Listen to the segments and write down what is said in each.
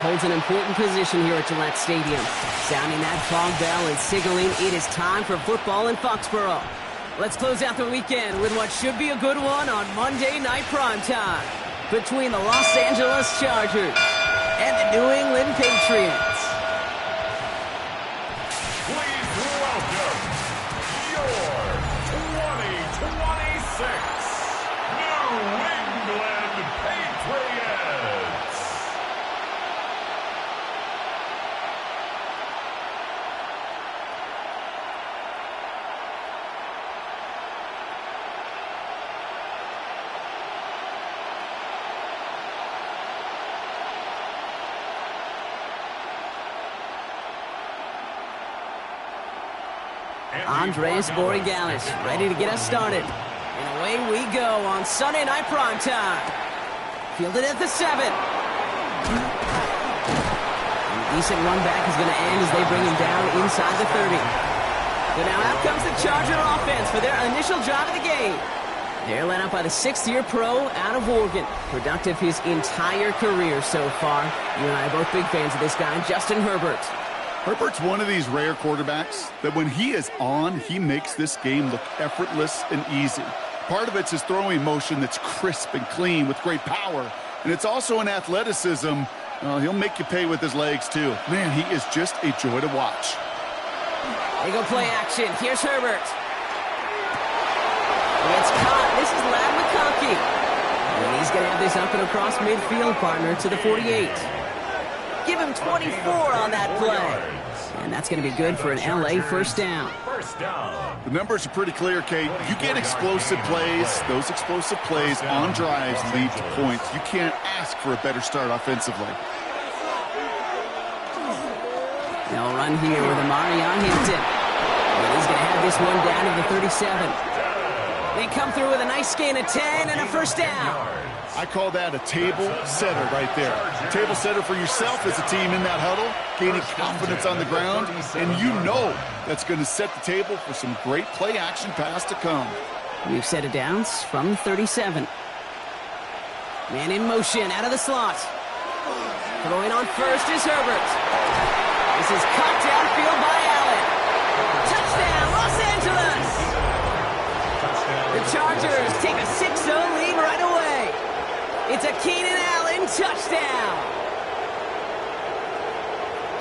Holds an important position here at Gillette Stadium, sounding that fog bell and signaling it is time for football in Foxborough. Let's close out the weekend with what should be a good one on Monday Night Primetime between the Los Angeles Chargers and the New England Patriots. Please welcome your 2026 New England Patriots. Andres Borregales ready to get us started. And away we go on Sunday Night Primetime. Fielded at the 7. A decent run back is going to end as they bring him down inside the 30. So now out comes the Charger offense for their initial drive of the game. They're led up by the 6th-year pro out of Oregon. Productive his entire career so far. You and I are both big fans of this guy, Justin Herbert. Herbert's one of these rare quarterbacks that when he is on, he makes this game look effortless and easy. Part of it's his throwing motion that's crisp and clean with great power. And it's also an athleticism. He'll make you pay with his legs, too. Man, he is just a joy to watch. They go play action. Here's Herbert. It's caught. This is Lad McConkey. And he's going to have this up and across midfield, partner, to the 48. Give him 24 on that play. And that's going to be good for an LA first down. The numbers are pretty clear, Kate. You get explosive plays. Those explosive plays on drives lead to points. You can't ask for a better start offensively. They'll run here with Amari on Hinton. And he's going to have this one down to the 37. They come through with a nice gain of 10 and a first down. I call that a table setter right there. Table setter for yourself as a team in that huddle, gaining confidence on the ground, and you know that's going to set the table for some great play-action pass to come. We've set it down from 37. Man in motion out of the slot. Throwing on first is Herbert. This is cut downfield by Allen. Touchdown, Los Angeles! The Chargers take a 6-0 lead right away. It's a Keenan Allen touchdown.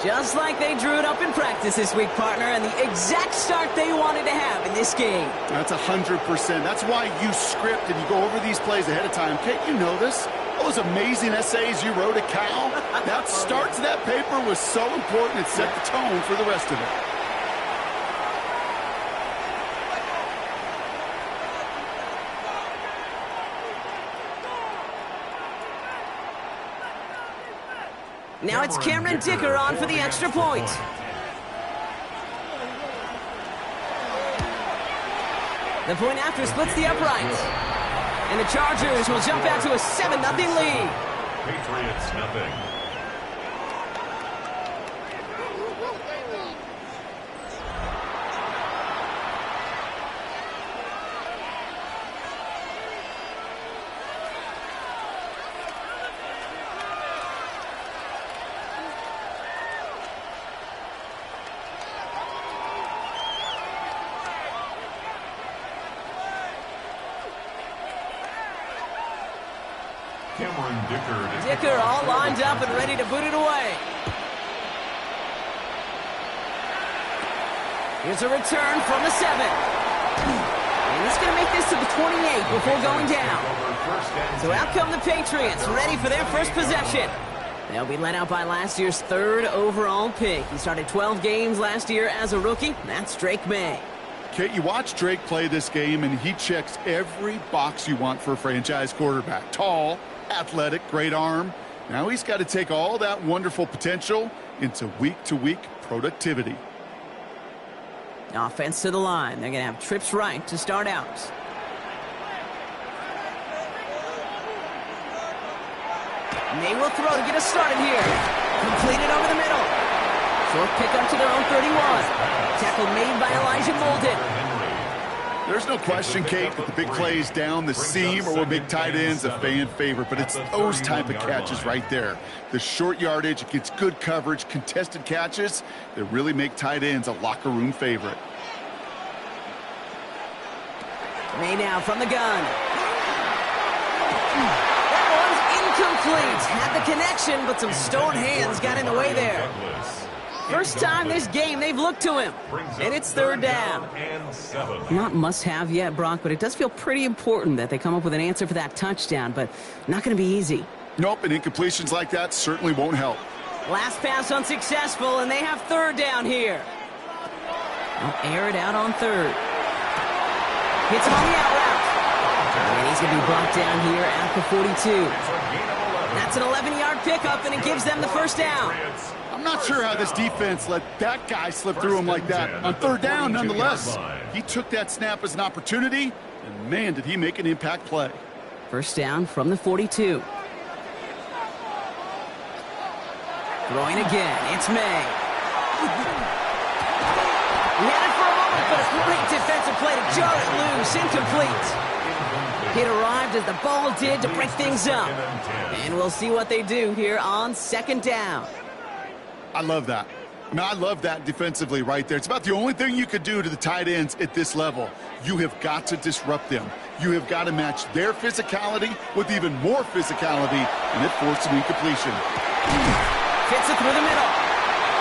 Just like they drew it up in practice this week, partner, and the exact start they wanted to have in this game. That's 100%. That's why you script and you go over these plays ahead of time. Can't you know this? Those amazing essays you wrote at Cal, that start to that paper was so important. It set the tone for the rest of it. Now it's Cameron Dicker on for the extra point. The point after splits the upright. And the Chargers will jump out to a 7-0 lead. Patriots nothing. Dicker all lined up and ready to boot it away. Here's a return from the 7. And he's going to make this to the 28 before going down. So out come the Patriots, ready for their first possession. They'll be led out by last year's 3rd overall pick. He started 12 games last year as a rookie. That's Drake May. Kate, you watch Drake play this game, and he checks every box you want for a franchise quarterback. Tall, athletic, great arm. Now he's got to take all that wonderful potential into week-to-week productivity. Offense to the line. They're going to have trips right to start out. May will throw to get us started here. Completed over the middle. Short pickup to their own 31. Tackle made by Elijah Molden. There's no question, Kate, that the big plays down the seam or big tight ends a fan favorite, but it's those type of catches right there. The short yardage, it gets good coverage, contested catches that really make tight ends a locker room favorite. May now from the gun. That one's incomplete. Had the connection, but some stone hands got in the way there. First time this game they've looked to him, and it's third down. Not must-have yet, Brock, but it does feel pretty important that they come up with an answer for that touchdown, but not going to be easy. Nope, and incompletions like that certainly won't help. Last pass unsuccessful, and they have third down here. They'll air it out on third. Hits him on the out route. And he's going to be brought down here at the 42. That's an 11-yard pickup, and it gives them the first down. I'm not sure how this defense let that guy slip through him like that. On third down, nonetheless, he took that snap as an opportunity, and man, did he make an impact play. First down from the 42. Throwing again, it's May. He had it for a moment, but a great defensive play to jar it loose, incomplete. It arrived as the ball did to break things up. And we'll see what they do here on second down. I love that. I mean, I love that defensively right there. It's about the only thing you could do to the tight ends at this level. You have got to disrupt them. You have got to match their physicality with even more physicality, and it forced an incompletion. Fits it through the middle.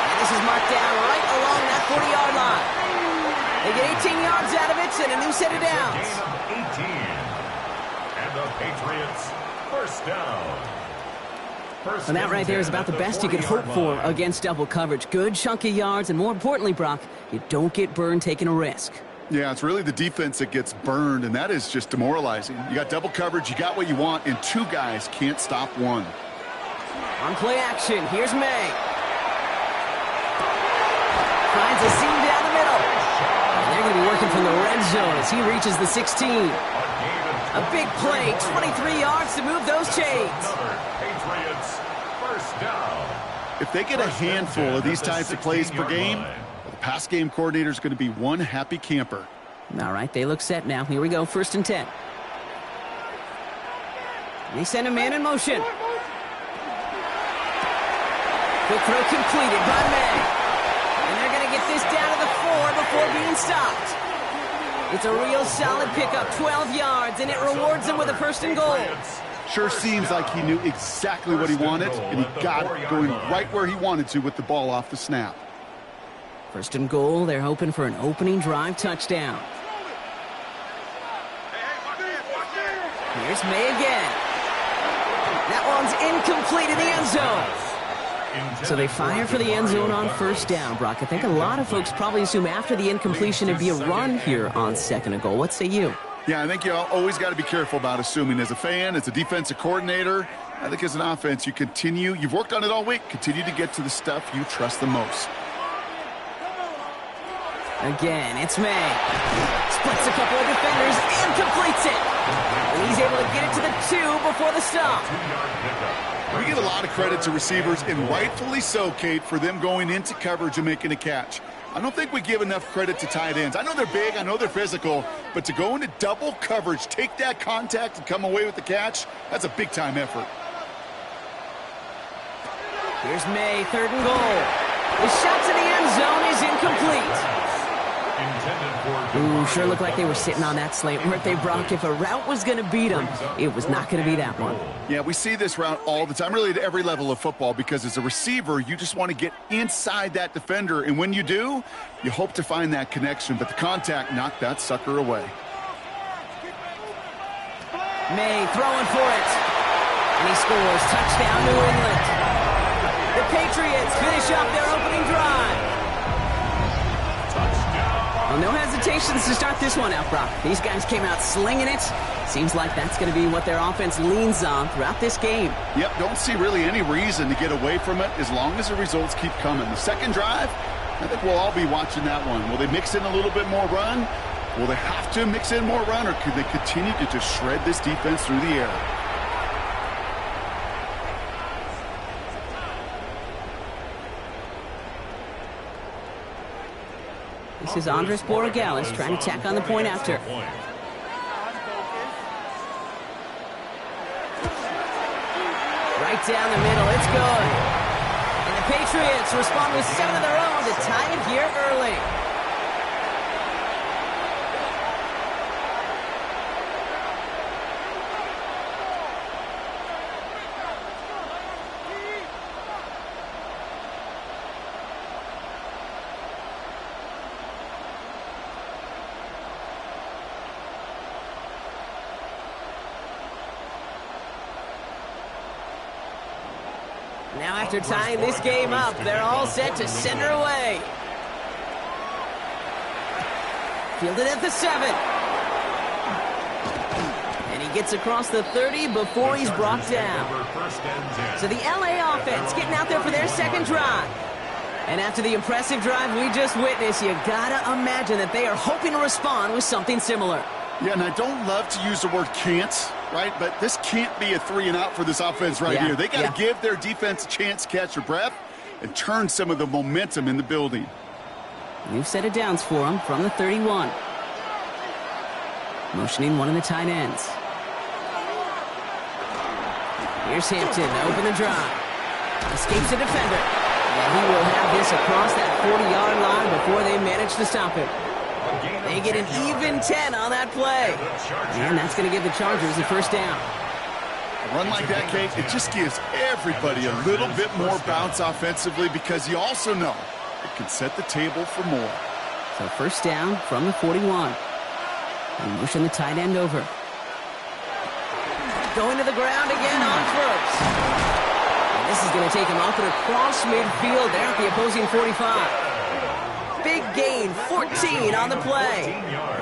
And this is marked down right along that 40-yard line. They get 18 yards out of it and a new set of downs. 18. And the Patriots first down. And that right there is about the best you could hope for against double coverage. Good chunky yards, and more importantly, Brock, you don't get burned taking a risk. Yeah, it's really the defense that gets burned, and that is just demoralizing. You got double coverage, you got what you want, and two guys can't stop one. On play action, here's May. Finds a seam down the middle. And they're going to be working from the red zone as he reaches the 16. A big play, 23 yards to move those chains. Patriots first down. If they get a handful of these types of plays per game, the pass game coordinator is going to be one happy camper. All right, they look set now. Here we go, 1st and 10. They send a man in motion. Quick throw completed by May. And they're going to get this down to the 4 before being stopped. It's a real solid pickup, 12 yards, and it rewards him with a 1st and goal. Sure seems like he knew exactly what he wanted, and he got it going right where he wanted to with the ball off the snap. 1st and goal, they're hoping for an opening drive touchdown. Here's May again. That one's incomplete in the end zone. So they fire for the end zone on 1st down, Brock. I think a lot of folks probably assume after the incompletion it'd be a run here on 2nd and goal. What say you? Yeah, I think you always got to be careful about assuming. As a fan, as a defensive coordinator, I think as an offense, you've worked on it all week, continue to get to the stuff you trust the most. Again, it's May. Splits a couple of defenders and completes it. And he's able to get it to the 2 before the stop. We give a lot of credit to receivers, and rightfully so, Kate, for them going into coverage and making a catch. I don't think we give enough credit to tight ends. I know they're big, I know they're physical, but to go into double coverage, take that contact and come away with the catch, that's a big-time effort. Here's May, 3rd and goal. The shot to the end zone is incomplete. Ooh, sure looked like they were sitting on that slant, weren't they, Brock? If a route was going to beat them, it was not going to be that one. Yeah, we see this route all the time, really at every level of football, because as a receiver, you just want to get inside that defender, and when you do, you hope to find that connection, but the contact knocked that sucker away. May throwing for it, and he scores. Touchdown, New England. The Patriots finish up their opening drive. Well, no hesitations to start this one out, Brock. These guys came out slinging it. Seems like that's going to be what their offense leans on throughout this game. Yep, don't see really any reason to get away from it as long as the results keep coming. The second drive, I think we'll all be watching that one. Will they mix in a little bit more run? Will they have to mix in more run, or could they continue to just shred this defense through the air? This is Andres Borregales trying to tack on the point after. Right down the middle, it's good. And the Patriots respond with 7 of their own to tie it here early. Now after tying this game up, they're all set to send her away. Fielded at the 7. And he gets across the 30 before he's brought down. So the LA offense getting out there for their second drive. And after the impressive drive we just witnessed, you gotta imagine that they are hoping to respond with something similar. Yeah, and I don't love to use the word can't, right? But this can't be a 3-and-out for this offense right here. They got to give their defense a chance to catch their breath and turn some of the momentum in the building. New set of downs for him from the 31. Motioning one of the tight ends. Here's Hampton to open the drive. Escapes the defender. And he will have this across that 40-yard line before they manage to stop him. They get an even 10 on that play. And that's going to give the Chargers the first down. A run like that, Kate, it just gives everybody a little bit more bounce offensively because you also know it can set the table for more. So first down from the 41. And motion the tight end over. Going to the ground again on first. And this is going to take him up and across midfield there at the opposing 45. Big gain, 14 on the play.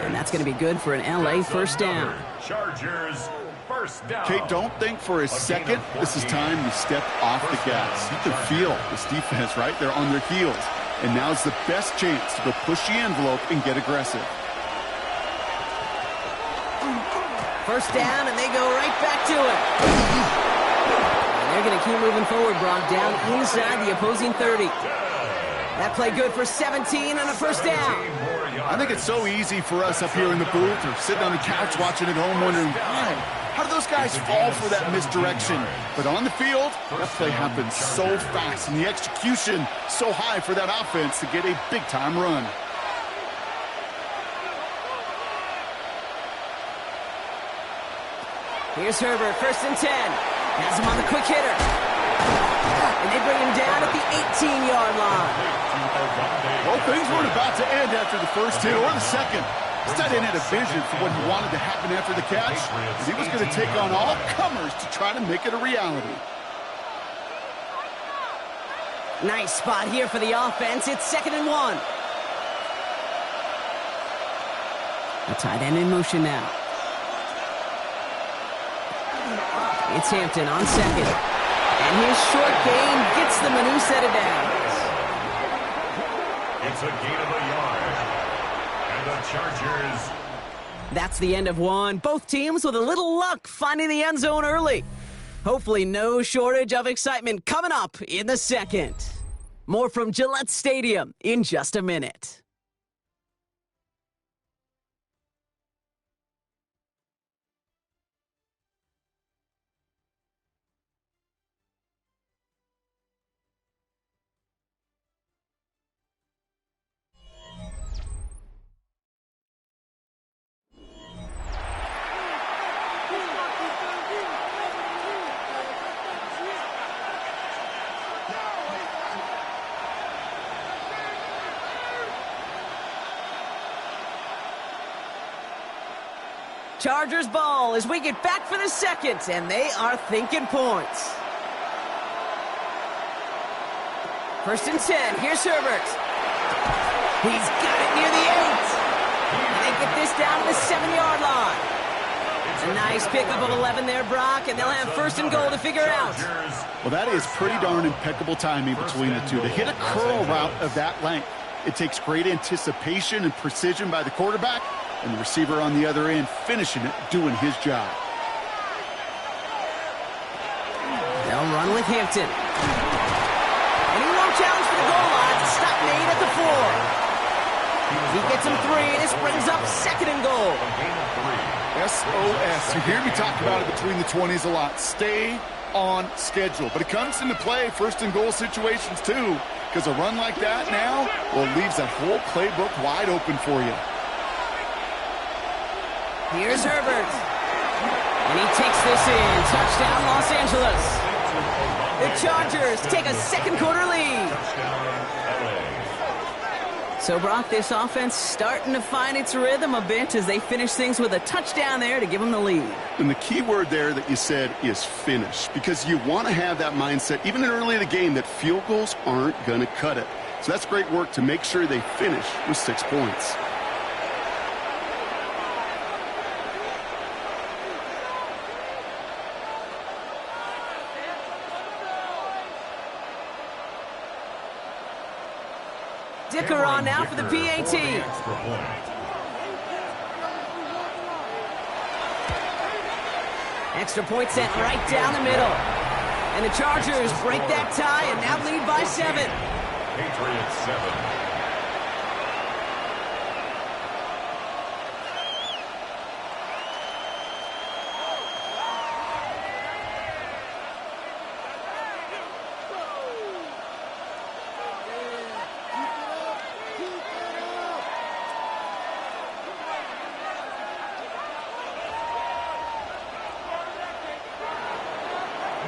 And that's going to be good for an LA first down. Chargers first down. Kate, don't think for a second this is time to step off the gas. You can feel this defense, right? They're on their heels. And now's the best chance to go push the envelope and get aggressive. First down, and they go right back to it. And they're going to keep moving forward, Brock, down inside the opposing 30. That play good for 17 and a first down. I think it's so easy for us up here in the booth or sitting on the couch watching at home wondering, why? How do those guys fall for that misdirection? But on the field, that play happens so fast, and the execution so high for that offense to get a big-time run. Here's Herbert, first and 10. Has him on the quick hitter. And they bring him down at the 18-yard line. Well, things weren't about to end after the first hit or the second. This tight end had a vision for what he wanted to happen after the catch, and he was going to take on all comers to try to make it a reality. Nice spot here for the offense. It's 2nd and 1. A tight end in motion now. It's Hampton on second. And his short gain gets them a new set of downs. It's a gain of a yard. And the Chargers. That's the end of one. Both teams with a little luck finding the end zone early. Hopefully no shortage of excitement coming up in the second. More from Gillette Stadium in just a minute. Chargers ball as we get back for the second, and they are thinking points. First and 10, here's Herbert. He's got it near the 8. And they get this down to the 7-yard line. A nice pickup of 11 there, Brock, and they'll have first and goal to figure out. Well, that is pretty darn impeccable timing between the two. To hit a curl route of that length, it takes great anticipation and precision by the quarterback, and the receiver on the other end finishing it, doing his job. They'll run with Hampton. And he won't challenge for the goal line. Stop made at the 4. He gets him 3. This brings up 2nd and goal. SOS. You hear me talk about it between the 20s a lot. Stay on schedule. But it comes into play 1st and goal situations too, because a run like that now, well, it leaves that whole playbook wide open for you. Here's Herbert. And he takes this in. Touchdown, Los Angeles. The Chargers take a 2nd quarter lead. So, Brock, this offense starting to find its rhythm a bit as they finish things with a touchdown there to give them the lead. And the key word there that you said is finish, because you want to have that mindset, even early in the game, that field goals aren't going to cut it. So that's great work to make sure they finish with 6 points. Dicker on now for the PAT. Extra point sent right down the middle. And the Chargers break that tie and now lead by 7. Patriots 7.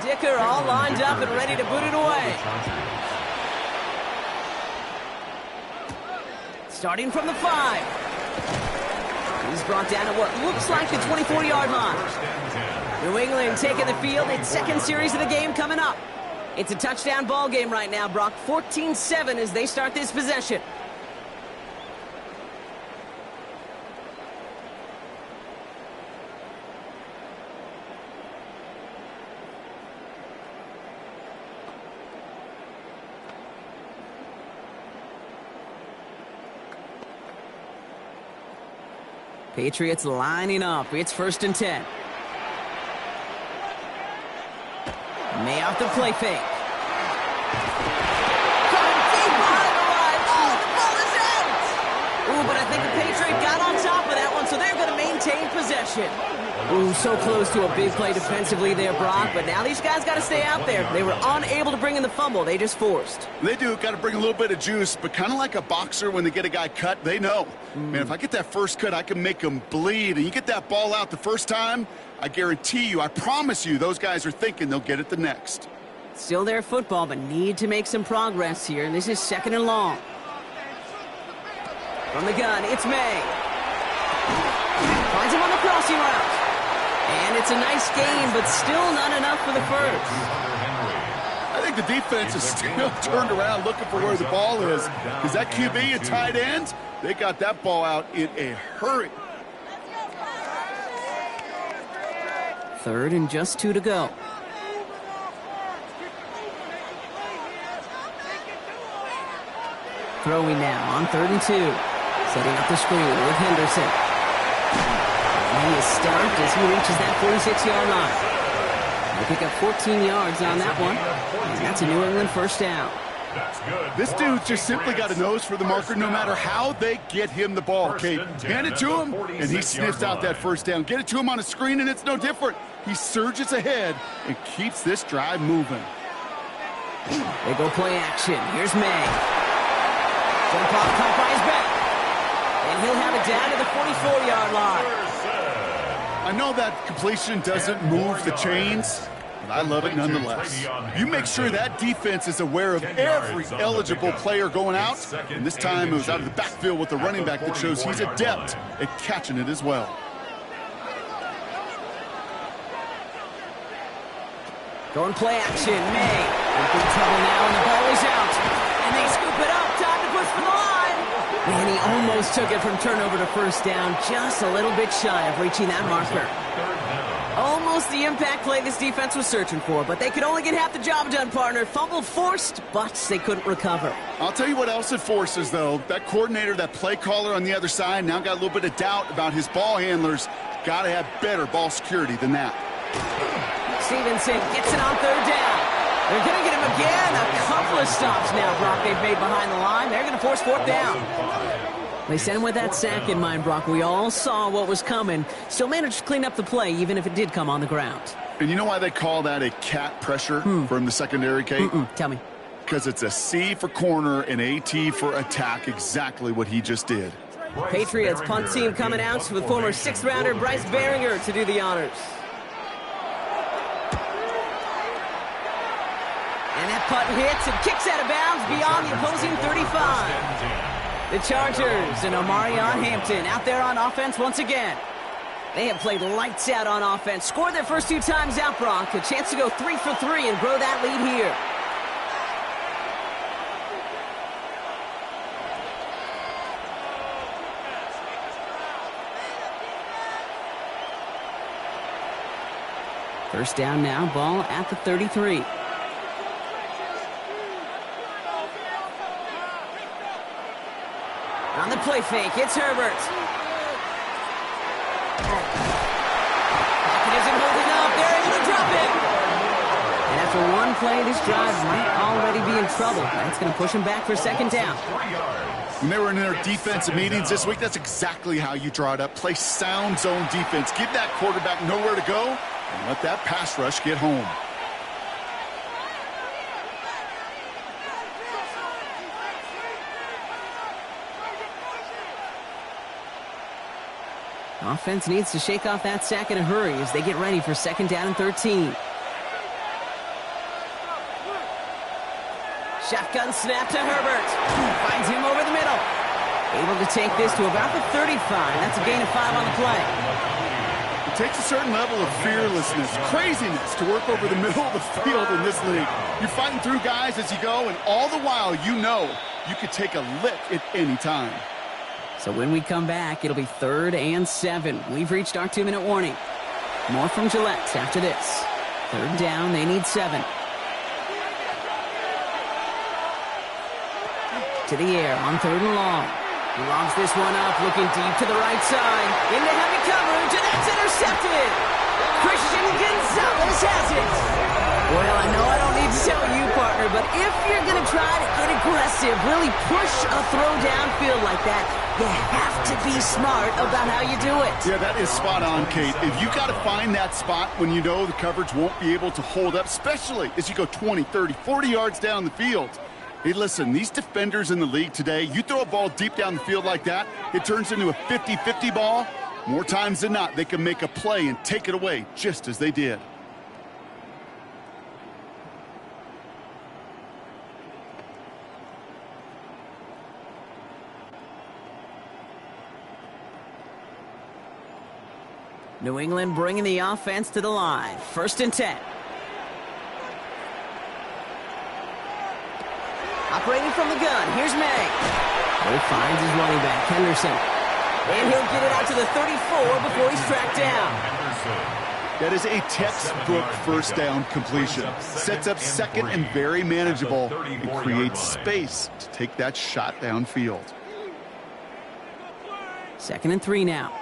Dicker all lined up and ready to boot it away. Starting from the 5. He's brought down at what looks like the 24-yard line. New England taking the field. Its 2nd series of the game coming up. It's a touchdown ball game right now, Brock. 14-7 as they start this possession. Patriots lining up. It's 1st and 10. May off the play fake. Coming deep behind the line. Oh, the ball is out! Ooh, but I think the Patriots got on top of that one, so they're going to maintain possession. Ooh, so close to a big play defensively there, Brock, but now these guys got to stay out there. They were unable to bring in the fumble. They just forced. They do. Got to bring a little bit of juice, but kind of like a boxer when they get a guy cut, they know. Man, if I get that first cut, I can make them bleed. And you get that ball out the first time, I guarantee you, I promise you, those guys are thinking they'll get it the next. Still their football, but need to make some progress here. And this is 2nd and long. From the gun, it's May. Finds him on the crossing route. And it's a nice gain, but still not enough for the first. I think the defense is still turned around looking for where the ball is. Because that QB and tight end, they got that ball out in a hurry. 3rd and just 2 to go. Throwing now on 3rd and 2. Setting up the screen with Henderson. And he is stopped as he reaches that 46-yard line. They pick up 14 yards on that one. And that's a New England 1st down. This dude just simply got a nose for the marker no matter how they get him the ball, Kate. Hand it to him, and he sniffs out that 1st down. Get it to him on a screen, and it's no different. He surges ahead and keeps this drive moving. They go play action. Here's May. Jump off, caught by his back. And he'll have it down to the 44-yard line. I know that completion doesn't move the chains, but I love it nonetheless. You make sure that defense is aware of every eligible player going out, and this time it was out of the backfield with the running back that shows he's adept at catching it as well. Going play action, May. In big trouble now, and the ball is out. And they scoop it up, time to push for the line. And he almost took it from turnover to 1st down, just a little bit shy of reaching that marker. Almost the impact play this defense was searching for, but they could only get half the job done, partner. Fumble forced, but they couldn't recover. I'll tell you what else it forces, though. That coordinator, that play caller on the other side, now got a little bit of doubt about his ball handlers. Got to have better ball security than that. Stevenson gets it on 3rd down. They're going to get him again. A couple of stops now, Brock, they've made behind the line. They're going to force 4th down. They sent him with that sack in mind, Brock. We all saw what was coming. Still managed to clean up the play, even if it did come on the ground. And you know why they call that a cat pressure from the secondary, Kate? Tell me. Because it's a C for corner and a T for attack, exactly what he just did. Patriots punt team coming out with former 6th-rounder Bryce Behringer to do the honors. And that punt hits and kicks out of bounds beyond the opposing 35. The Chargers and Omarion Hampton out there on offense once again. They have played lights out on offense. Scored their first 2 times out, Brock. A chance to go 3 for 3 and grow that lead here. First down now, ball at the 33. On the play fake, it's Herbert. Isn't holding up. They're able to drop it. And after one play, this drive might already be in trouble. That's going to push them back for second down. When they were in their defensive meetings this week, that's exactly how you draw it up. Play sound zone defense. Give that quarterback nowhere to go and let that pass rush get home. Offense needs to shake off that sack in a hurry as they get ready for second down and 13. Shotgun snap to Herbert. Finds him over the middle. Able to take this to about the 35. That's a gain of 5 on the play. It takes a certain level of fearlessness, craziness to work over the middle of the field in this league. You're fighting through guys as you go, and all the while you know you could take a lick at any time. So when we come back, it'll be 3rd and 7. We've reached our 2-minute warning. More from Gillette after this. 3rd down, they need 7. To the air on 3rd and long. He lobs this one up, looking deep to the right side. Into heavy coverage, and that's intercepted. Christian Gonzalez has it. Well, I know I don't need to tell you, partner, but if you're going to try to get aggressive, really push a throw downfield like that, you have to be smart about how you do it. Yeah, that is spot on, Kate. If you got to find that spot when you know the coverage won't be able to hold up, especially as you go 20, 30, 40 yards down the field. Hey, listen, these defenders in the league today, you throw a ball deep down the field like that, it turns into a 50-50 ball. More times than not, they can make a play and take it away, just as they did. New England bringing the offense to the line. 1st and 10. Operating from the gun, here's May. He finds his running back, Henderson. And he'll get it out to the 34 before he's tracked down. That is a textbook first down completion. Sets up second and very manageable and creates space to take that shot downfield. 2nd and 3 now.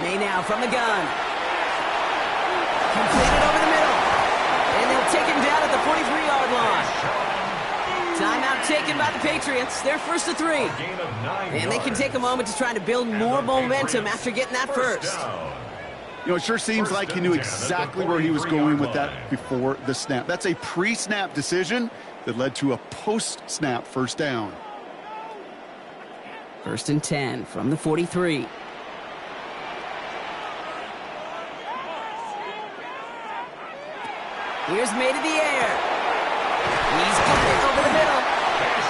May now from the gun. Completed over the middle. And they'll take him down at the 43-yard line. Timeout taken by the Patriots. They're 1st and 3. And they can take a moment to try to build more momentum after getting that first. You know, it sure seems like he knew exactly where he was going with that before the snap. That's a pre-snap decision that led to a post-snap first down. 1st and 10 from the 43. Here's May to the air. He's got it over the middle.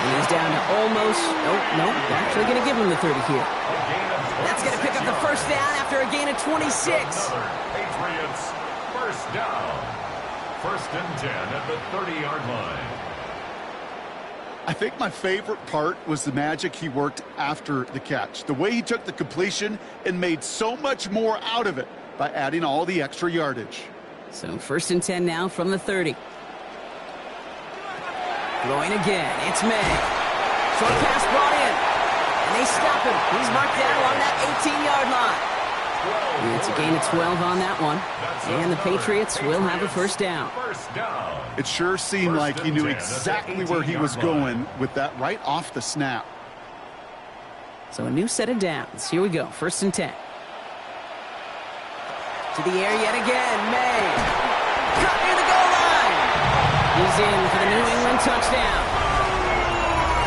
And he's down to almost, nope, they're actually going to give him the 30 here. That's going to pick up the first down after a gain of 26. Patriots first down. 1st and 10 at the 30-yard line. I think my favorite part was the magic he worked after the catch. The way he took the completion and made so much more out of it by adding all the extra yardage. So 1st and 10 now from the 30. Throwing again, it's May. Short pass brought in. And they stop him. He's marked down along that 18-yard line. It's a gain of 12 on that one. And the Patriots will have a first down. It sure seemed like he knew exactly where he was going with that right off the snap. So a new set of downs. Here we go. 1st and 10. To the air yet again. May. Caught near the goal line. He's in for the New England touchdown.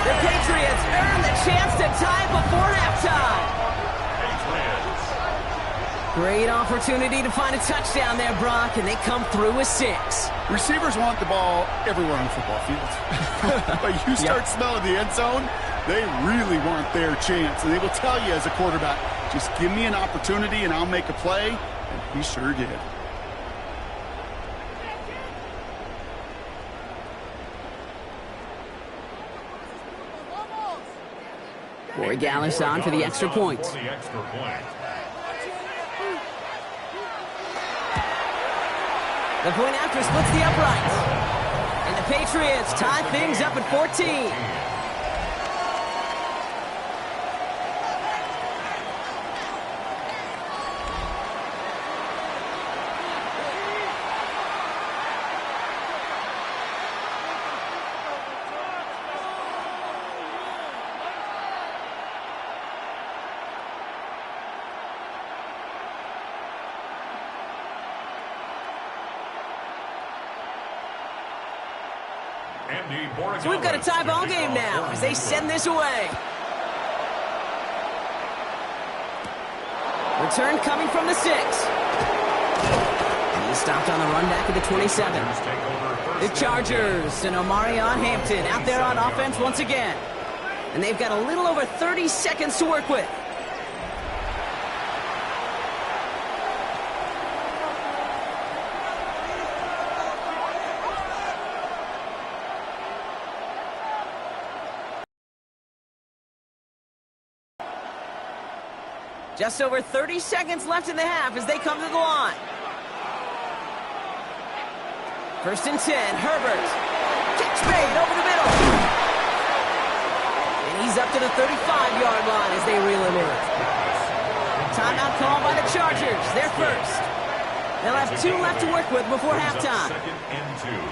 The Patriots earn the chance to tie before halftime. Great opportunity to find a touchdown there, Brock, and they come through with 6. Receivers want the ball everywhere on the football field. But you start smelling the end zone, they really want their chance. And they will tell you as a quarterback, just give me an opportunity and I'll make a play. And he sure did. Corey Gallis on for the extra point. The point after splits the uprights. And the Patriots tie things up at 14. So we've got a tie ball game now as they send this away. Return coming from the 6. And he's stopped on the run back at the 27. The Chargers and Omarion Hampton out there on offense once again. And they've got a little over 30 seconds to work with. Just over 30 seconds left in the half as they come to the line. 1st and 10, Herbert. Catch made over the middle. And he's up to the 35-yard line as they reel him in. Timeout called by the Chargers. They're first. They'll have 2 left to work with before halftime.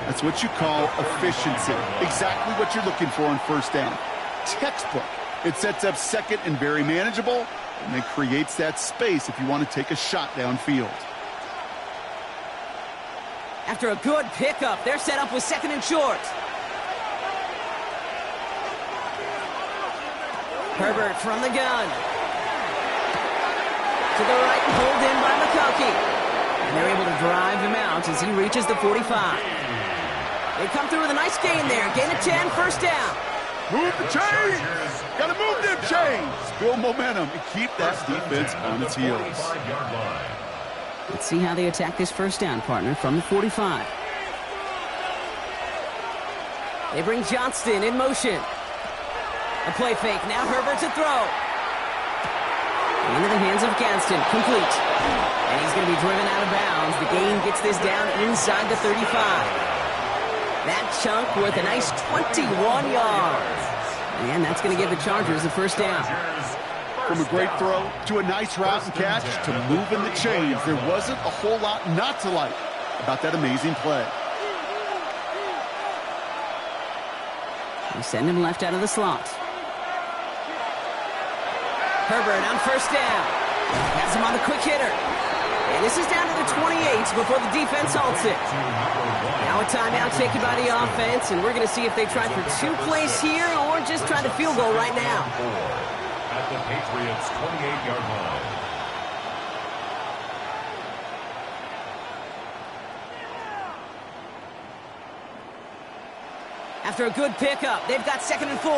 That's what you call efficiency. Exactly what you're looking for on 1st down. Textbook. It sets up 2nd and very manageable. And it creates that space if you want to take a shot downfield. After a good pickup, they're set up with 2nd and short. Herbert from the gun. To the right, pulled in by McConkey. And they're able to drive him out as he reaches the 45. They come through with a nice gain there. Gain of 10, 1st down. Move the chains! Gotta move them chains! Build momentum and keep that defense on its heels. Let's see how they attack this 1st down, partner, from the 45. They bring Johnston in motion. A play fake. Now Herbert to throw. Into the hands of Gadsden. Complete. And he's going to be driven out of bounds. The gain gets this down inside the 35. That chunk worth a nice 21 yards. And that's going to give the Chargers the 1st down. From a great throw to a nice route and catch to moving the chains, there wasn't a whole lot not to like about that amazing play. They send him left out of the slot. Herbert on 1st down. Has him on the quick hitter. And this is down to the 28 before the defense halts it. Now a timeout taken by the offense, and we're going to see if they try for 2 plays here or just try to field goal right now. At the Patriots' 28-yard line. After a good pickup, they've got 2nd and 4.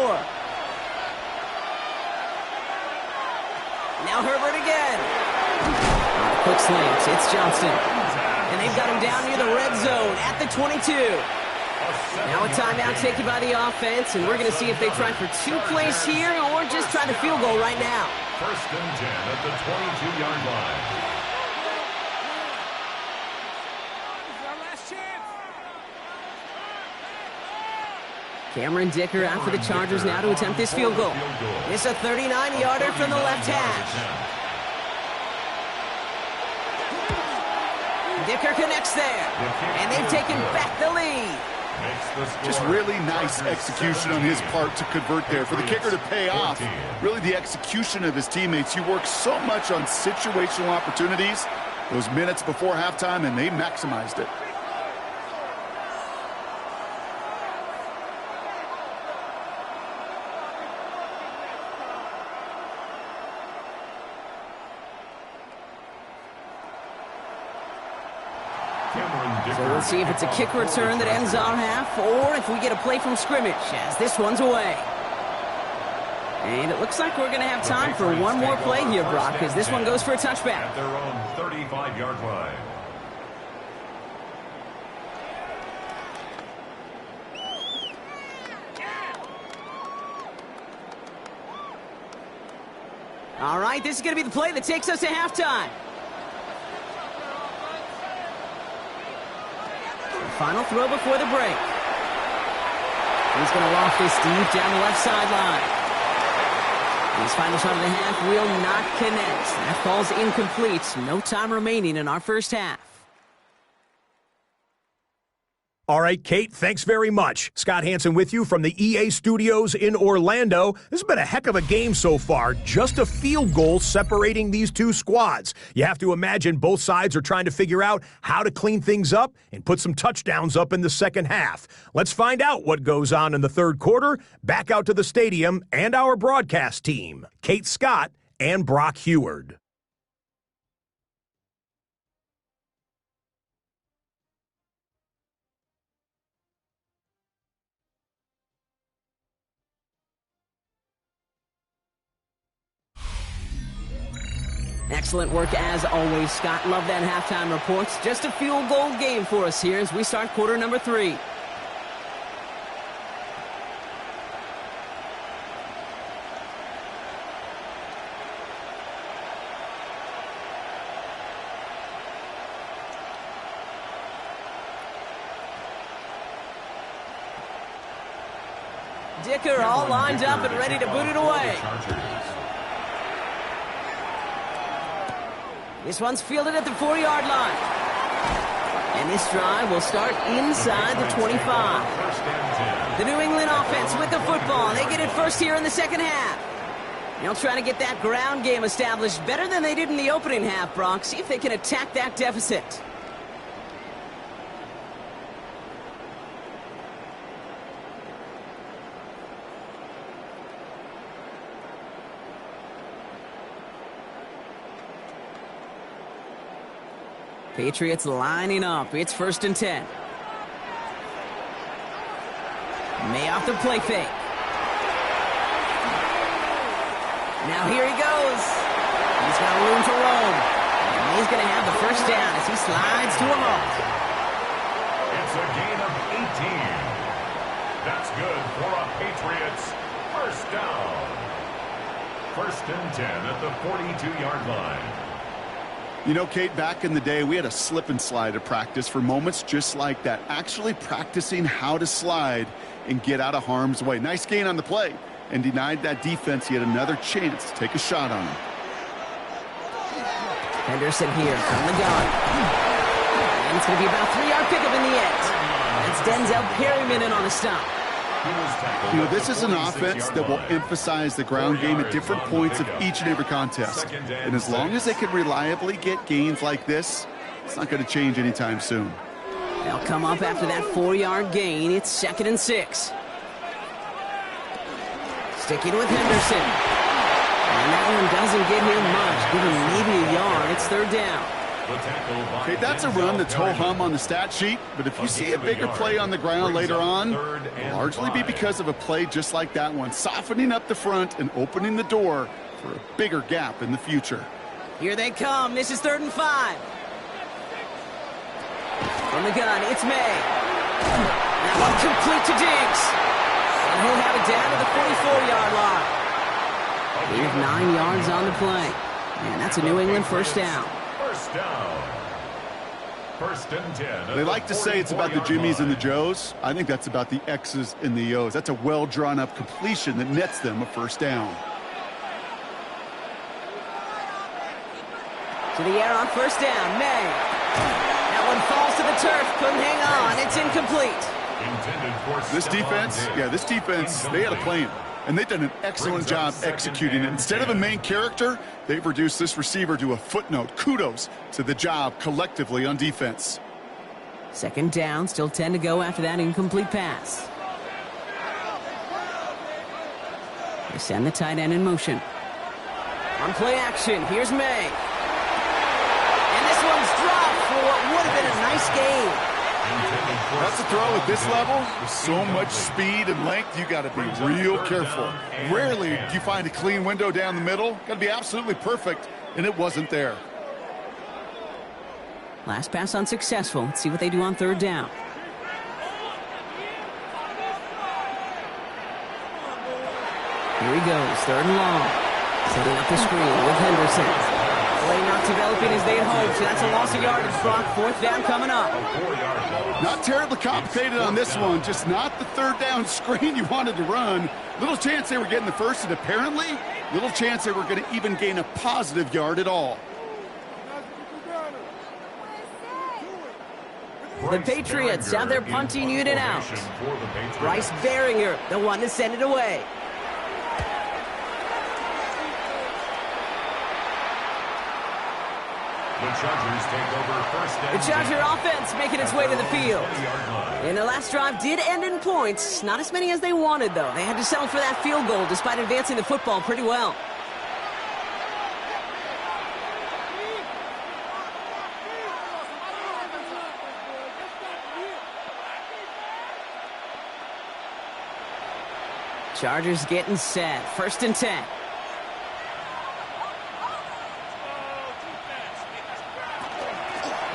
Now Herbert again. Quick slant. It's Johnston. And they've got him down near the red zone at the 22. Now a timeout taken by the offense, and we're going to see if they try for 2 plays here or just try to field goal right now. 1st and 10 at the 22-yard line. Cameron Dicker out for the Chargers now to attempt this field goal. It's a 39-yarder from the left hash. Dicker connects there. And they've taken back the lead. Just really nice execution on his part to convert there. For the kicker to pay off, really the execution of his teammates. He works so much on situational opportunities those minutes before halftime, and they maximized it. So we'll see if it's a kick return that ends our half, or if we get a play from scrimmage, as this one's away. And it looks like we're going to have time for one more play here, Brock, because this one goes for a touchback. At their own 35-yard line. All right, this is going to be the play that takes us to halftime. Final throw before the break. He's going to loft this deep down the left sideline. His final shot of the half will not connect. That falls incomplete. No time remaining in our first half. All right, Kate, thanks very much. Scott Hansen with you from the EA Studios in Orlando. This has been a heck of a game so far. Just a field goal separating these two squads. You have to imagine both sides are trying to figure out how to clean things up and put some touchdowns up in the second half. Let's find out what goes on in the third quarter. Back out to the stadium and our broadcast team, Kate Scott and Brock Heward. Excellent work as always, Scott. Love that halftime reports. Just a field goal game for us here as we start quarter number 3. Dicker all lined up and ready to boot it away. This one's fielded at the 4-yard line. And this drive will start inside the 25. The New England offense with the football. They get it first here in the second half. They'll try to get that ground game established better than they did in the opening half, Brock. See if they can attack that deficit. Patriots lining up. It's 1st and 10. May off the play fake. Now here he goes. He's got room to roam. And he's going to have the first down as he slides to a halt. It's a gain of 18. That's good for a Patriots first down. 1st and 10 at the 42-yard line. You know, Kate, back in the day, we had a slip and slide at practice for moments just like that. Actually practicing how to slide and get out of harm's way. Nice gain on the play and denied that defense yet another chance to take a shot on him. Henderson here from the gun. And it's going to be about a 3-yard pickup in the end. That's Denzel Perryman in on the stop. You know, this is an offense that will emphasize the ground game at different points of each and every contest. And as long as they can reliably get gains like this, it's not going to change anytime soon. They'll come up after that 4-yard gain. It's 2nd and 6. Sticking with Henderson. And that one doesn't get him much. Give him maybe a yard. It's 3rd down. Okay, that's a run that's ho-hum on the stat sheet, but if you see a bigger play on the ground later on, it'll largely be because of a play just like that one, softening up the front and opening the door for a bigger gap in the future. Here they come. This is 3rd and 5. From the gun, it's May. That one complete to Diggs. And he'll have it down to the 44-yard line. We have 9 yards on the play. And that's a New England first down. First down. 1st and 10. They like to say it's about the Jimmies and the Joes. I think that's about the X's and the O's. That's a well-drawn-up completion that nets them a first down. To the air on 1st down. May. That one falls to the turf. Couldn't hang on. It's incomplete. This defense, they had a plan. And they've done an excellent job executing it. Instead of a main character, they've reduced this receiver to a footnote. Kudos to the job collectively on defense. Second down, still 10 to go after that incomplete pass. They send the tight end in motion. On play action, here's May. And this one's dropped for what would have been a nice game. That's a throw at this level. With so much speed and length, you got to be real careful. Rarely do you find a clean window down the middle. Got to be absolutely perfect, and it wasn't there. Last pass unsuccessful. Let's see what they do on third down. Here he goes, third and long. Setting up the screen with Henderson. Play not developing as they had hoped, so that's a loss of yardage. Fourth down coming up. Not terribly complicated on this one, just not the third down screen you wanted to run. Little chance they were getting the first, and apparently, little chance they were going to even gain a positive yard at all. The Patriots have their punting unit out. Bryce Baringer, the one to send it away. The Chargers take over first down. The Charger offense making its way to the field. And the last drive did end in points. Not as many as they wanted, though. They had to settle for that field goal despite advancing the football pretty well. Chargers getting set. First and 10.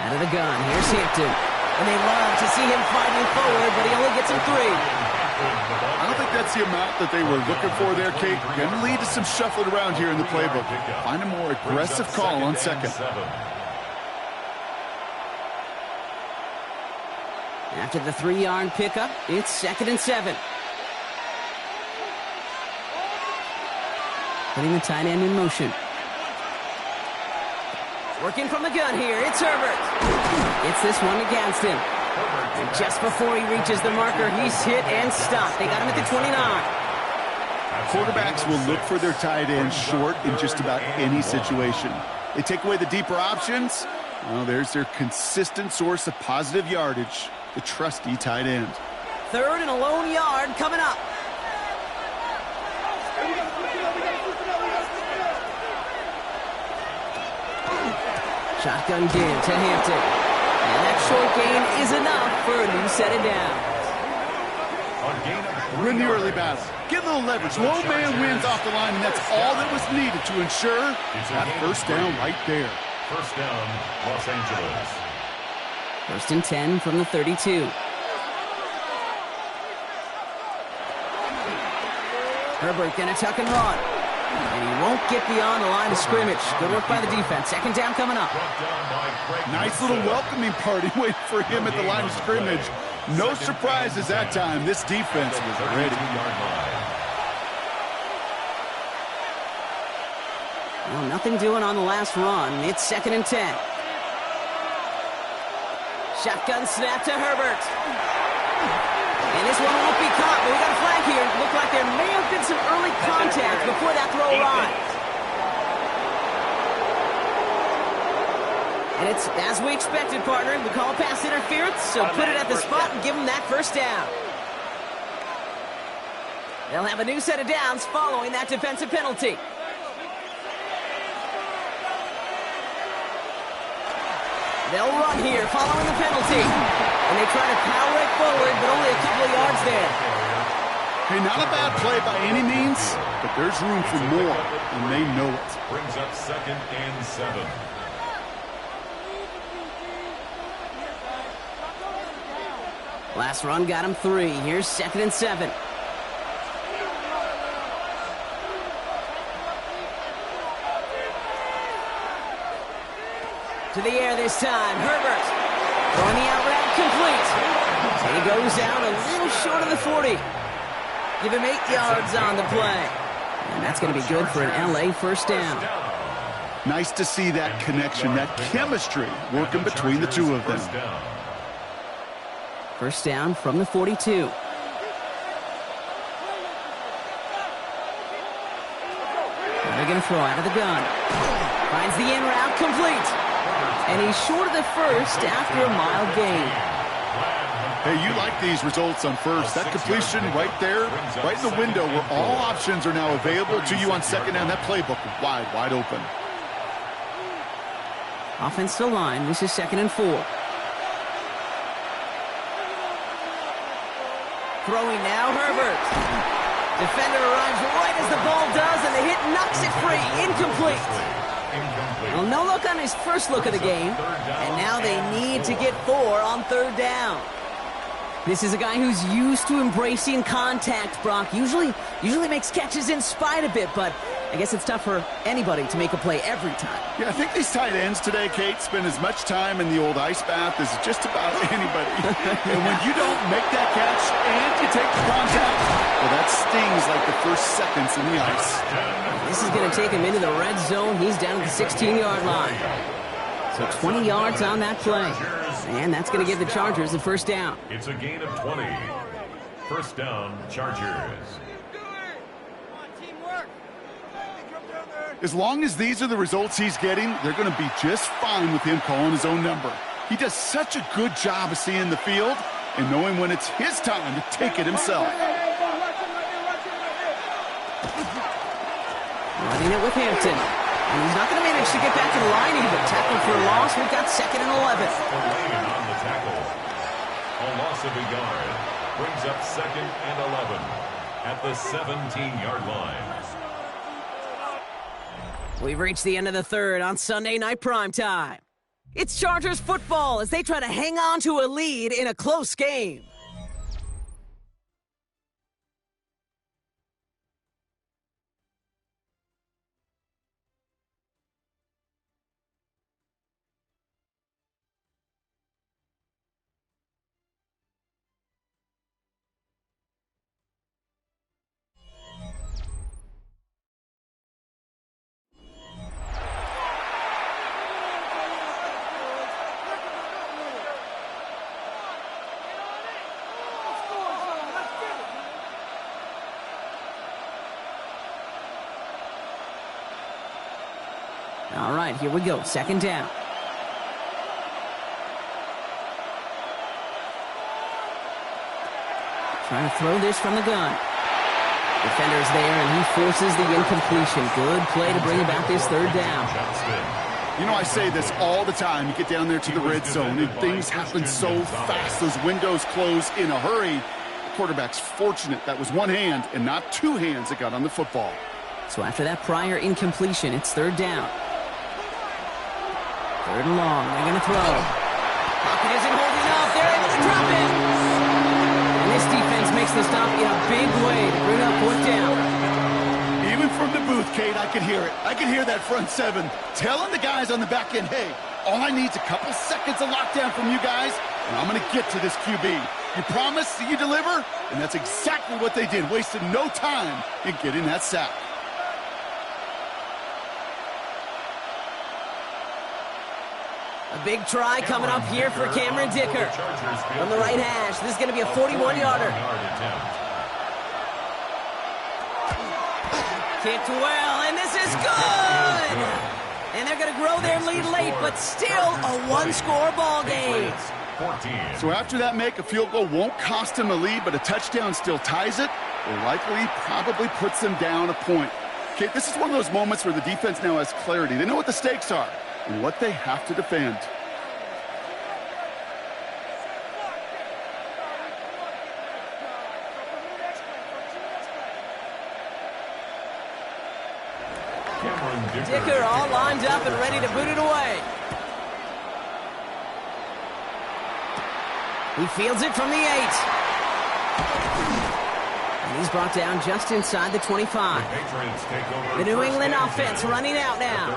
Out of the gun, here's Hampton. And they love to see him fighting forward, but he only gets him 3. I don't think that's the amount that they were looking for there, Kate. Going to lead to some shuffling around here in the playbook. Find a more aggressive call on second. After the 3-yard pickup, it's second and 7. Putting the tight end in motion. Working from the gun here, it's Herbert. It's this one against him. And just before he reaches the marker, he's hit and stopped. They got him at the 29. Quarterbacks will look for their tight end short in just about any situation. They take away the deeper options. Well, there's their consistent source of positive yardage, the trusty tight end. Third and a lone yard coming up. Shotgun give to Hampton. And that short gain is enough for a new set of downs. We're in the early battle. Get a little leverage. Low man wins off the line, and that's all that was needed to ensure that first down right there. First down, Los Angeles. First and 10 from the 32. Herbert gonna tuck and run. And he won't get beyond the line of scrimmage. Good work by the defense. Second down coming up. Nice little welcoming party waiting for him at the line of scrimmage. No surprises that time. This defense was ready. Well, nothing doing on the last run. It's second and 10. Shotgun snap to Herbert. And this one won't be caught, but we got a flag here. It looked like there may have been some early contact before that throw arrived. And it's as we expected, partner. We call pass interference, so put it at the spot and give them that first down. They'll have a new set of downs following that defensive penalty. They'll run here following the penalty. And they try to power it forward, but only a couple of yards there. Hey, not a bad play by any means, but there's room for more, and they know it. Brings up second and 7. Last run got him 3. Here's second and 7. To the air this time, Herbert. Throwing the out route complete. And he goes out a little short of the 40. Give him 8 yards on the play. And that's going to be good for an LA first down. Nice to see that connection, that chemistry working between the two of them. First down from the 42. They're going to throw out of the gun. Finds the in route complete. And he's short of the first after a mild gain. Hey, you like these results on first. That completion right there, right in the window where all options are now available to you on second down. That playbook wide open. Offensive line, this is 2nd and 4. Throwing now, Herbert. Defender arrives right as the ball does, and the hit knocks it free. Incomplete. Well, no look on his first look of the game, and now they need to get 4 on 3rd down. This is a guy who's used to embracing contact, Brock. Usually makes catches in spite of it, but I guess it's tough for anybody to make a play every time. Yeah, I think these tight ends today, Kate, spend as much time in the old ice bath as just about anybody. And when you don't make that catch and you take the contact, well, that stings like the first seconds in the ice. This is going to take him into the red zone. He's down at the 16-yard line. So 20 yards on that play. And that's going to give the Chargers the first down. It's a gain of 20. First down, Chargers. As long as these are the results he's getting, they're going to be just fine with him calling his own number. He does such a good job of seeing the field and knowing when it's his time to take it himself. Running it with Hampton. And he's not going to manage to get back to the line even. Tackle for a loss. We've got 2nd and 11. Laying on the tackle. A loss of a yard brings up 2nd and 11 at the 17-yard line. We've reached the end of the 3rd on Sunday Night Primetime. It's Chargers football as they try to hang on to a lead in a close game. All right, here we go. 2nd down. Trying to throw this from the gun. Defender's there, and he forces the incompletion. Good play to bring about this 3rd down. You know, I say this all the time. You get down there to the red zone, and things happen so fast. Those windows close in a hurry. The quarterback's fortunate that was one hand and not two hands that got on the football. So after that prior incompletion, it's 3rd down. 3rd and long. They're going to throw. Pocket isn't holding up. They're able to drop it. And this defense makes the stop in a big way to bring up 4th down. Even from the booth, Kate, I could hear it. I could hear that front 7 telling the guys on the back end, hey, all I need is a couple seconds of lockdown from you guys, and I'm going to get to this QB. You promise that you deliver? And that's exactly what they did. Wasted no time in getting that sack. A big try coming up here for Cameron Dicker. From the right hash, this is going to be a 41-yarder. Kicked well, and this is good! And they're going to grow their lead late, but still a one-score ball game. So after that make, a field goal won't cost him a lead, but a touchdown still ties it, or likely probably puts them down a point. Kate, this is one of those moments where the defense now has clarity. They know what the stakes are and what they have to defend. Dicker all lined up and ready to boot it away. He fields it from the 8. And he's brought down just inside the 25. The New England offense running out now.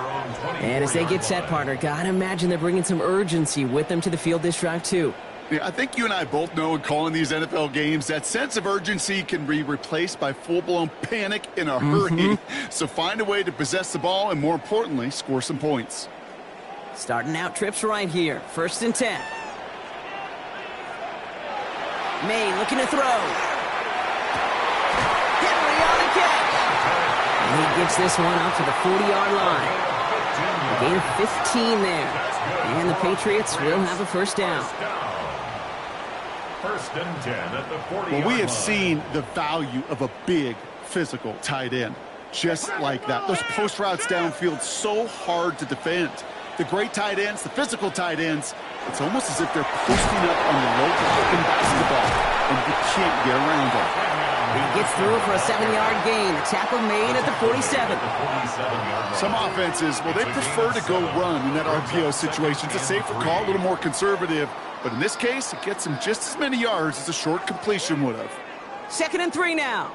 And as they get set, partner, gotta imagine they're bringing some urgency with them to the field this drive, too. Yeah, I think you and I both know in calling these NFL games, that sense of urgency can be replaced by full-blown panic in a hurry. So find a way to possess the ball and, more importantly, score some points. Starting out trips right here. 1st and 10. May looking to throw. Henry on the catch. And he gets this one up to the 40-yard line. A gain of 15 there. And the Patriots will have a first down. 1st and 10 at the 40-yard line. Well, we have seen the value of a big, physical tight end. Just like that. Those post routes downfield, so hard to defend. The great tight ends, the physical tight ends, it's almost as if they're posting up on the low block in basketball, and you can't get around them. He gets through for a 7-yard gain. The tackle made at the 47. Some offenses, well, they prefer to go run in that RPO situation. It's a safer call, a little more conservative. But in this case, it gets him just as many yards as a short completion would have. 2nd and 3 now.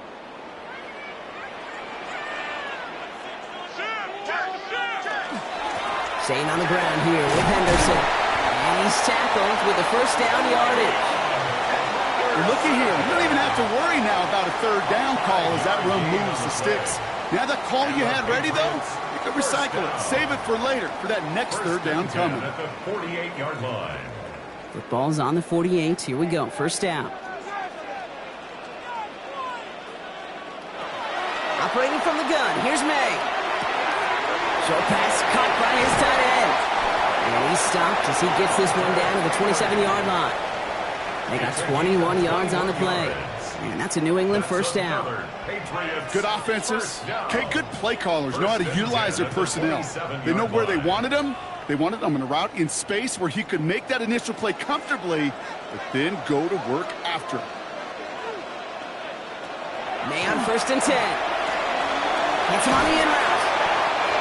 Staying on the ground here with Henderson. And he's tackled with the first down yardage. Looky here, you don't even have to worry now about a 3rd down call as that run moves the sticks. Now that call you had ready, though, you can recycle it. Save it for later, for that next 3rd down coming. At the 48-yard line. Football's on the 48. Here we go. 1st down. Operating from the gun. Here's May. Short pass caught by his tight end. And he's stopped as he gets this one down to the 27-yard line. They got 21 yards on the play. And that's a New England first down. Good offenses. Okay, good play callers know how to utilize their personnel. They know where they wanted them. They wanted them in a route in space where he could make that initial play comfortably, but then go to work after it. May on 1st and 10. Gets him on the in route.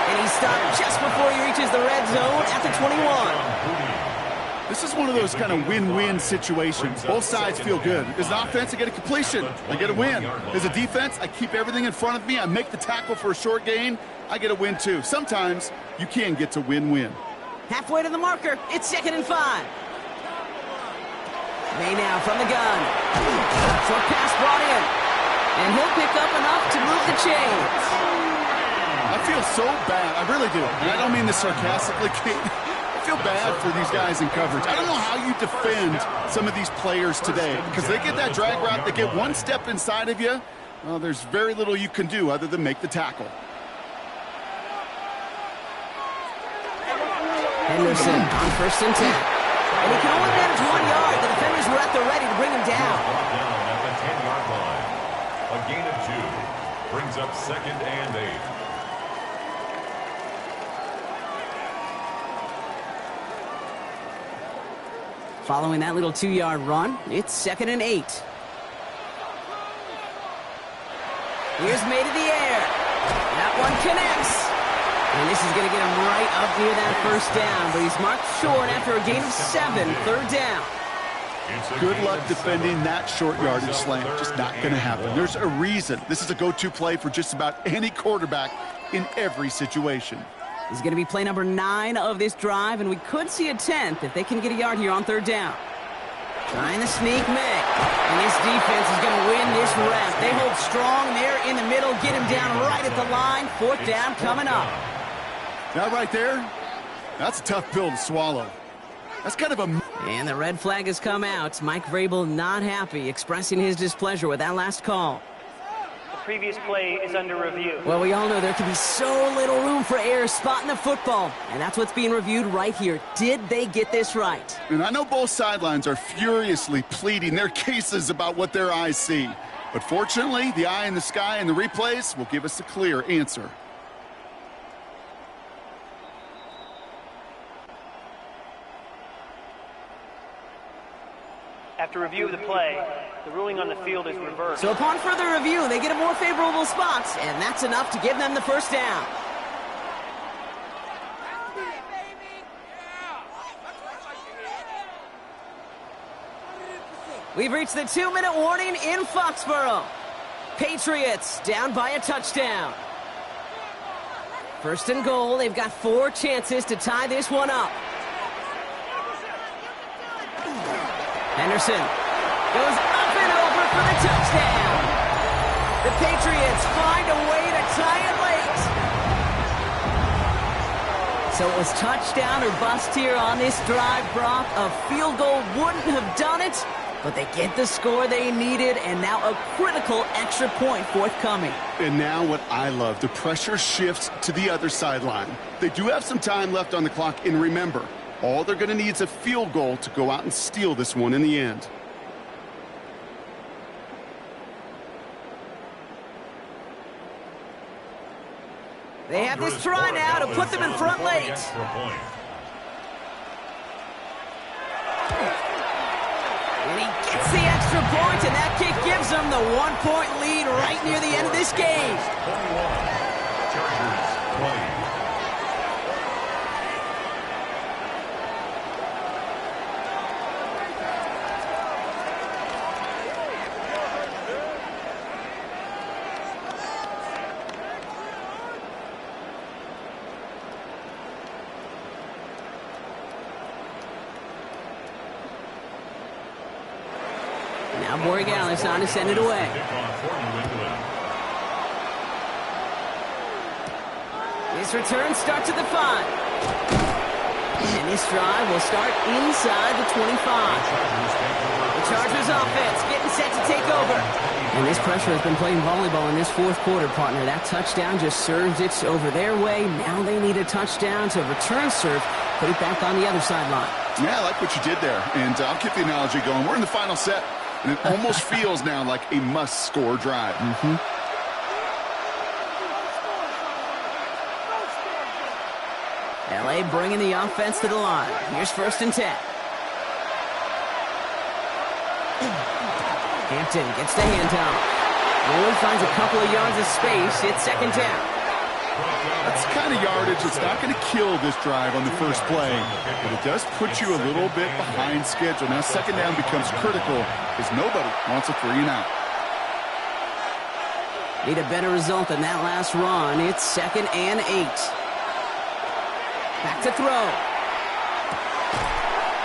And he's stopped just before he reaches the red zone at the 21. This is one of those kind of win-win situations. Both sides feel good. As an offense, I get a completion. I get a win. As a defense, I keep everything in front of me. I make the tackle for a short gain. I get a win, too. Sometimes you can get to win-win. Halfway to the marker. It's 2nd and 5. May now from the gun. Short pass brought in. And he'll pick up enough to move the chains. I feel so bad. I really do. And I don't mean this sarcastically, Kate. I feel bad for these guys in coverage. I don't know how you defend some of these players today because they get that drag route, they get one step inside of you. Well, there's very little you can do other than make the tackle. Henderson on 1st and 10. And he can only manage 1 yard. The defenders were at the ready to bring him down. At the 10-yard line. A gain of 2 brings up 2nd and 8. Following that little 2-yard run, it's 2nd and 8. Here's May to the air. That one connects. And this is going to get him right up near that first down, but he's marked short after a gain of 7, 3rd down. Good luck defending that short yardage slant. Just not going to happen. There's a reason. This is a go-to play for just about any quarterback in every situation. This is going to be play number 9 of this drive, and we could see a 10th if they can get a yard here on 3rd down. Trying to sneak May. And this defense is going to win this rep. They hold strong there in the middle, get him down right at the line. 4th down coming up. That right there, that's a tough pill to swallow. That's kind of a... And the red flag has come out. Mike Vrabel not happy, expressing his displeasure with that last call. The previous play is under review. Well, we all know there can be so little room for error spotting the football. And that's what's being reviewed right here. Did they get this right? And I know both sidelines are furiously pleading their cases about what their eyes see. But fortunately, the eye in the sky and the replays will give us a clear answer. After review of the play, the ruling on the field is reversed. So upon further review, they get a more favorable spot, and that's enough to give them the first down. We've reached the 2-minute warning in Foxborough. Patriots down by a touchdown. 1st and goal. They've got 4 chances to tie this one up. Henderson goes up and over for the touchdown. The Patriots find a way to tie it late. So it was touchdown or bust here on this drive, Brock. A field goal wouldn't have done it, but they get the score they needed, and now a critical extra point forthcoming. And now what I love, the pressure shifts to the other sideline. They do have some time left on the clock, and remember, all they're going to need is a field goal to go out and steal this one in the end. They have this try now to put them in front late. And he gets the extra point, and that kick gives them the 1-point lead right near the end of this game. Chargers 20. Now Borregales on to send it away. This return starts at the 5. And this drive will start inside the 25. The Chargers offense getting set to take over. And this pressure has been playing volleyball in this fourth quarter, partner. That touchdown just serves it over their way. Now they need a touchdown to return serve, put it back on the other sideline. Yeah, I like what you did there. And I'll keep the analogy going. We're in the final set. And it almost feels now like a must-score drive. L.A. bringing the offense to the line. Here's 1st and 10. Hampton gets the handoff. Only finds a couple of yards of space. It's 2nd down. That's the kind of yardage that's not going to kill this drive on the first play, but it does put you a little bit behind schedule. Now 2nd down becomes critical because nobody wants a 3 and out. Need a better result than that last run. It's 2nd and 8. Back to throw.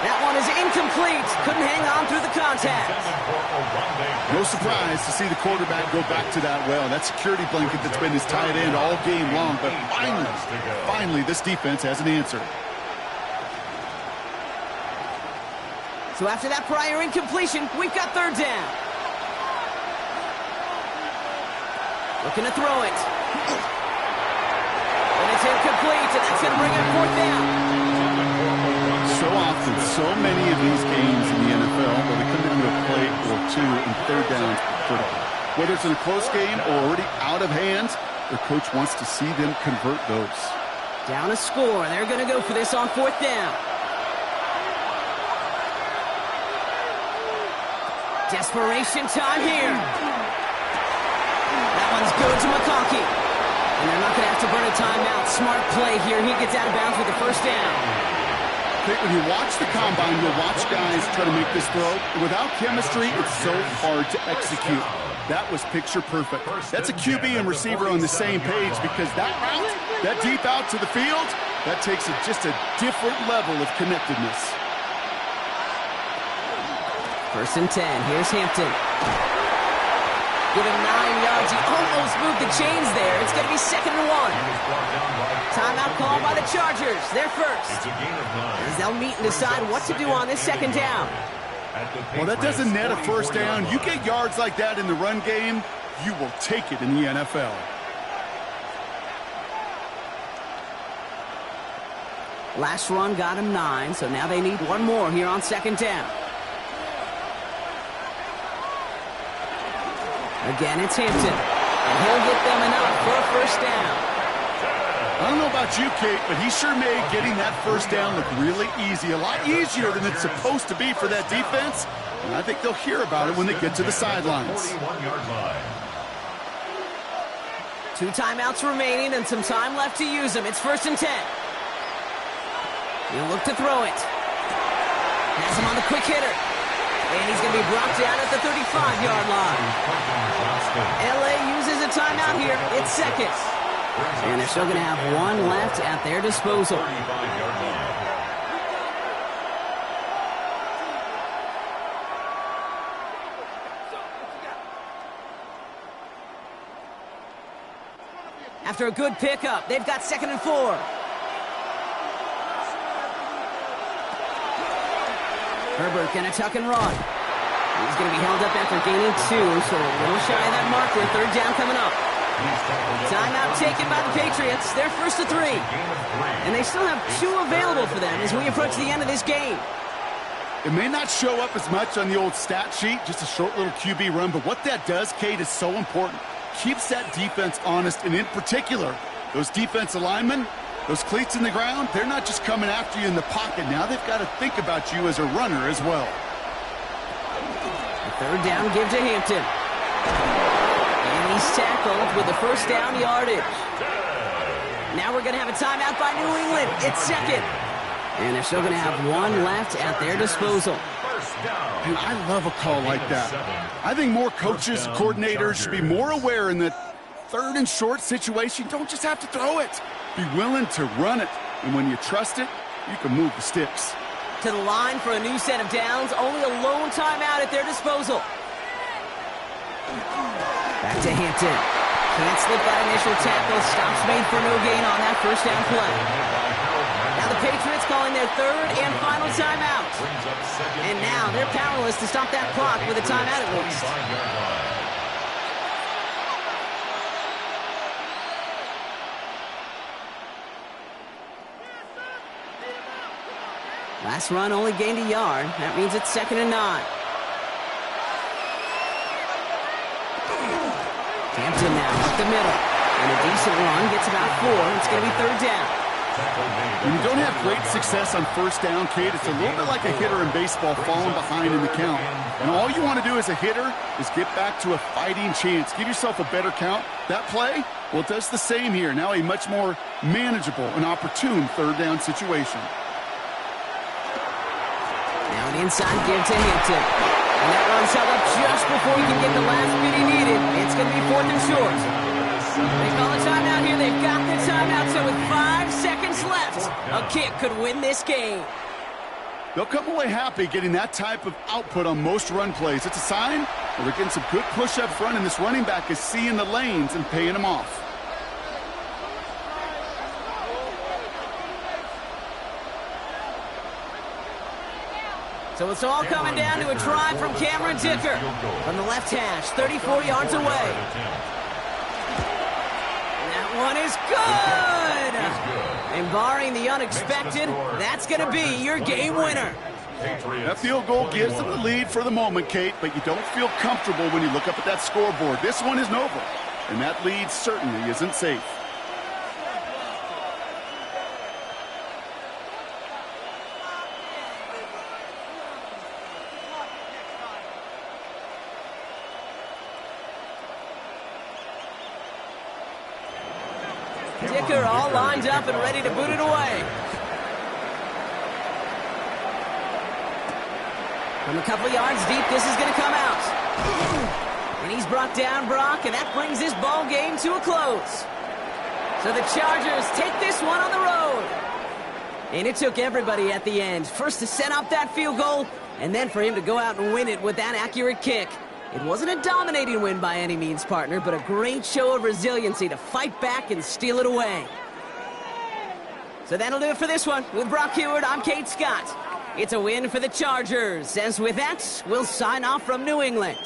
That one is incomplete. Couldn't hang on through the contact. No surprise to see the quarterback go back to that well. That security blanket that's been his tight end all game long. But finally, this defense has an answer. So after that prior incompletion, we've got 3rd down. Looking to throw it. And it's incomplete, and that's going to bring up 4th down. So often, so many of these games in the NFL where they come down to a play or two and 3rd downs are critical. Whether it's in a close game or already out of hand, the coach wants to see them convert those. Down a score. They're going to go for this on 4th down. Desperation time here. That one's good to McConkey. And they're not going to have to burn a timeout. Smart play here. He gets out of bounds with the 1st down. When you watch the combine, you'll watch guys try to make this throw. Without chemistry, it's so hard to execute. That was picture perfect. That's a QB and receiver on the same page because that route, that deep out to the field, that takes just a different level of connectedness. 1st and 10. Here's Hampton. Give him 9 yards. He almost moved the chains there. It's going to be 2nd and 1. Timeout called by the Chargers. They're first. As they'll meet and decide what to do on this 2nd down. Well, that doesn't net a 1st down. You get yards like that in the run game, you will take it in the NFL. Last run got him 9, so now they need one more here on 2nd down. Again, it's Hampton, and he'll get them enough for a 1st down. I don't know about you, Kate, but he sure made getting that 1st down look really easy. A lot easier than it's supposed to be for that defense. And I think they'll hear about it when they get to the sidelines. 2 timeouts remaining and some time left to use them. It's 1st and 10. He'll look to throw it. Has him on the quick hitter. And he's going to be brought down at the 35-yard line. L.A. uses a timeout here. It's 2nd. And they're still going to have 1 left at their disposal. After a good pickup, they've got 2nd and 4. Herbert gonna tuck and run. He's gonna be held up after gaining 2, so a little shy of that marker. 3rd down coming up. Timeout taken by the Patriots. They're 1st to 3. And they still have 2 available for them as we approach the end of this game. It may not show up as much on the old stat sheet, just a short little QB run, but what that does, Kate, is so important. Keeps that defense honest, and in particular, those defensive linemen, those cleats in the ground, they're not just coming after you in the pocket. Now they've got to think about you as a runner as well. The 3rd down give to Hampton. And he's tackled with the 1st down yardage. Now we're going to have a timeout by New England. It's 2nd. And they're still going to have 1 left at their disposal. And I love a call like that. I think more coaches, coordinators should be more aware in the 3rd and short situation. You don't just have to throw it. Be willing to run it. And when you trust it, you can move the sticks. To the line for a new set of downs. Only a lone timeout at their disposal. Back to Hampton. Can't slip that initial tackle. Stops made for no gain on that 1st down play. Now the Patriots calling their 3rd and final timeout. And now they're powerless to stop that clock with a timeout at least. Last run only gained a yard. That means it's 2nd and 9. Hampton now up the middle. And a decent run gets about 4. It's going to be 3rd down. When you don't have great success on 1st down, Kate, it's a little bit like a hitter in baseball falling behind in the count. And all you want to do as a hitter is get back to a fighting chance. Give yourself a better count. That play, well, it does the same here. Now a much more manageable and opportune 3rd down situation. Now an inside give to Hampton. And that run's held up just before he can get the last bit he needed. It's going to be 4th and short. They call a timeout here. They've got the timeout, so with 5 seconds left, a kick could win this game. They'll come away happy getting that type of output on most run plays. It's a sign that they're getting some good push up front, and this running back is seeing the lanes and paying them off. So it's all coming down to a try from Cameron Dicker from the left hash, 34 yards away. That one is good! And barring the unexpected, that's going to be your game winner. That field goal gives them the lead for the moment, Kate, but you don't feel comfortable when you look up at that scoreboard. This one isn't over, and that lead certainly isn't safe. Dicker all lined up and ready to boot it away. From a couple yards deep, this is going to come out. And he's brought down, Brock, and that brings this ball game to a close. So the Chargers take this one on the road. And it took everybody at the end. First to set up that field goal, and then for him to go out and win it with that accurate kick. It wasn't a dominating win by any means, partner, but a great show of resiliency to fight back and steal it away. So that'll do it for this one. With Brock Heward, I'm Kate Scott. It's a win for the Chargers. As with that, we'll sign off from New England.